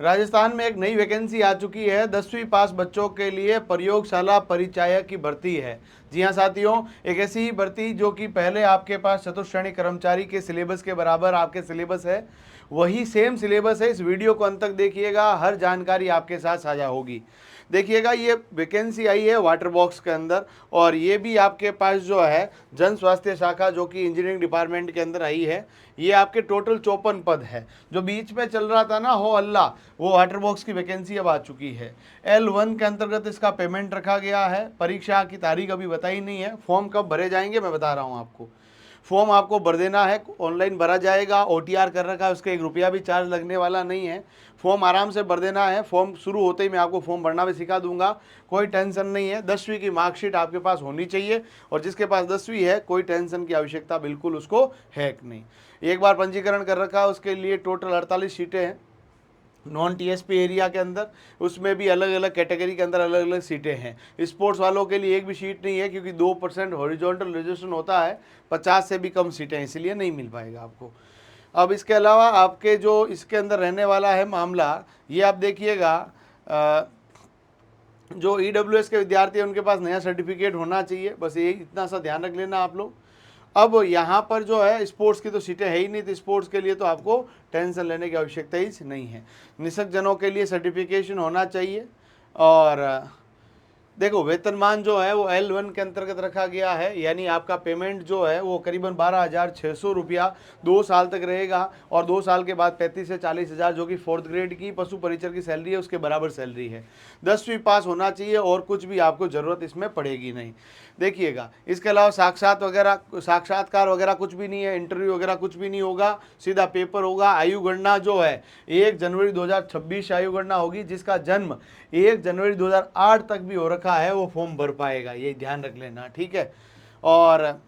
राजस्थान में एक नई वैकेंसी आ चुकी है। 10वीं पास बच्चों के लिए प्रयोगशाला परिचायक की भर्ती है। जी हाँ साथियों, एक ऐसी ही भर्ती जो कि पहले आपके पास चतुश्रेणी कर्मचारी के सिलेबस के बराबर आपके सिलेबस है, वही सेम सिलेबस है। इस वीडियो को अंत तक देखिएगा, हर जानकारी आपके साथ साझा होगी। देखिएगा, ये वैकेंसी आई है वाटर बॉक्स के अंदर, और ये भी आपके पास जो है जन स्वास्थ्य शाखा जो कि इंजीनियरिंग डिपार्टमेंट के अंदर आई है। ये आपके टोटल 54 पद है। जो बीच में चल रहा था ना हो अल्लाह, वो वाटर बॉक्स की वैकेंसी अब आ चुकी है। L1 के अंतर्गत इसका पेमेंट रखा गया है। परीक्षा की तारीख अभी बताई नहीं है। फॉर्म कब भरे जाएंगे मैं बता रहा हूँ आपको। फॉर्म आपको भर देना है, ऑनलाइन भरा जाएगा, OTR कर रखा है, उसका 1 रुपया भी चार्ज लगने वाला नहीं है। फॉर्म आराम से भर देना है। फॉर्म शुरू होते ही मैं आपको फॉर्म भरना भी सिखा दूंगा, कोई टेंशन नहीं है। 10वीं की मार्कशीट आपके पास होनी चाहिए, और जिसके पास 10वीं है कोई टेंशन की आवश्यकता बिल्कुल उसको है नहीं। एक बार पंजीकरण कर रखा है, उसके लिए टोटल 48 सीटें हैं नॉन TSP एरिया के अंदर। उसमें भी अलग अलग कैटेगरी के अंदर अलग अलग सीटें हैं। स्पोर्ट्स वालों के लिए एक भी सीट नहीं है, क्योंकि 2% हॉरिजॉन्टल रिजर्वेशन होता है, 50 से भी कम सीटें, इसलिए नहीं मिल पाएगा आपको। अब इसके अलावा आपके जो इसके अंदर रहने वाला है मामला, ये आप देखिएगा, जो EWS के विद्यार्थी हैं उनके पास नया सर्टिफिकेट होना चाहिए, बस ये इतना सा ध्यान रख लेना आप लोग। अब यहाँ पर जो है स्पोर्ट्स की तो सीटें है ही नहीं, तो स्पोर्ट्स के लिए तो आपको टेंशन लेने की आवश्यकता ही नहीं है। निःशक्त जनों के लिए सर्टिफिकेशन होना चाहिए। और देखो, वेतनमान जो है वो L1 के अंतर्गत रखा गया है, यानी आपका पेमेंट जो है वो करीबन 12,600 रुपया 2 साल तक रहेगा, और 2 साल के बाद 35 से 40,000 जो कि 4th ग्रेड की पशु परिचर की सैलरी है उसके बराबर सैलरी है। 10वीं पास होना चाहिए, और कुछ भी आपको ज़रूरत इसमें पड़ेगी नहीं। देखिएगा, इसके अलावा साक्षात्कार वगैरह कुछ भी नहीं है, इंटरव्यू वगैरह कुछ भी नहीं होगा, सीधा पेपर होगा। आयु गणना जो है 1 जनवरी 2026 आयु गणना होगी। जिसका जन्म 1 जनवरी 2008 तक भी हो रखा है वो फॉर्म भर पाएगा, ये ध्यान रख लेना, ठीक है। और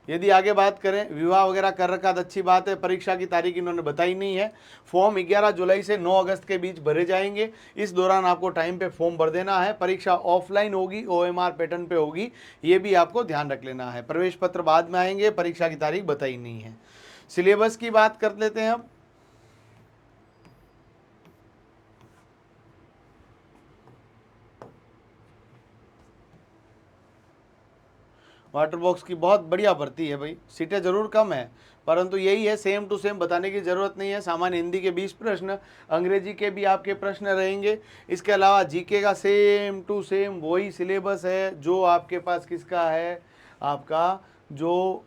यदि आगे बात करें, विवाह वगैरह कर रखा तो अच्छी बात है। परीक्षा की तारीख इन्होंने बताई नहीं है। फॉर्म 11 जुलाई से 9 अगस्त के बीच भरे जाएंगे। इस दौरान आपको टाइम पे फॉर्म भर देना है। परीक्षा ऑफलाइन होगी, OMR पैटर्न पे होगी, ये भी आपको ध्यान रख लेना है। प्रवेश पत्र बाद में आएंगे, परीक्षा की तारीख बताई नहीं है। सिलेबस की बात कर लेते हैं अब। वाटर बॉक्स की बहुत बढ़िया भर्ती है भाई, सीटें ज़रूर कम है, परंतु यही है, सेम टू सेम बताने की ज़रूरत नहीं है। सामान्य हिंदी के 20 प्रश्न, अंग्रेजी के भी आपके प्रश्न रहेंगे। इसके अलावा GK का सेम टू सेम वही सिलेबस है जो आपके पास किसका है, आपका जो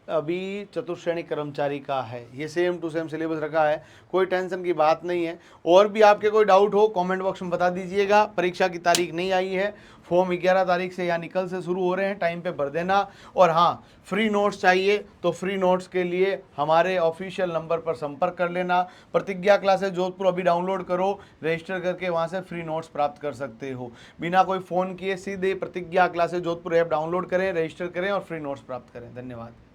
अभी चतुश्रेणी कर्मचारी का है। ये सेम टू सेम सिलेबस रखा है, कोई टेंशन की बात नहीं है। और भी आपके कोई डाउट हो कमेंट बॉक्स में बता दीजिएगा। परीक्षा की तारीख नहीं आई है, फॉर्म 11 तारीख से यानी कल से शुरू हो रहे हैं, टाइम पे भर देना। और हाँ, फ्री नोट्स चाहिए तो फ्री नोट्स के लिए हमारे ऑफिशियल नंबर पर संपर्क कर लेना। प्रतिज्ञा क्लासेस जोधपुर अभी डाउनलोड करो, रजिस्टर करके वहाँ से फ्री नोट्स प्राप्त कर सकते हो। बिना कोई फ़ोन किए सीधे प्रतिज्ञा क्लासेस जोधपुर ऐप डाउनलोड करें, रजिस्टर करें और फ्री नोट्स प्राप्त करें। धन्यवाद।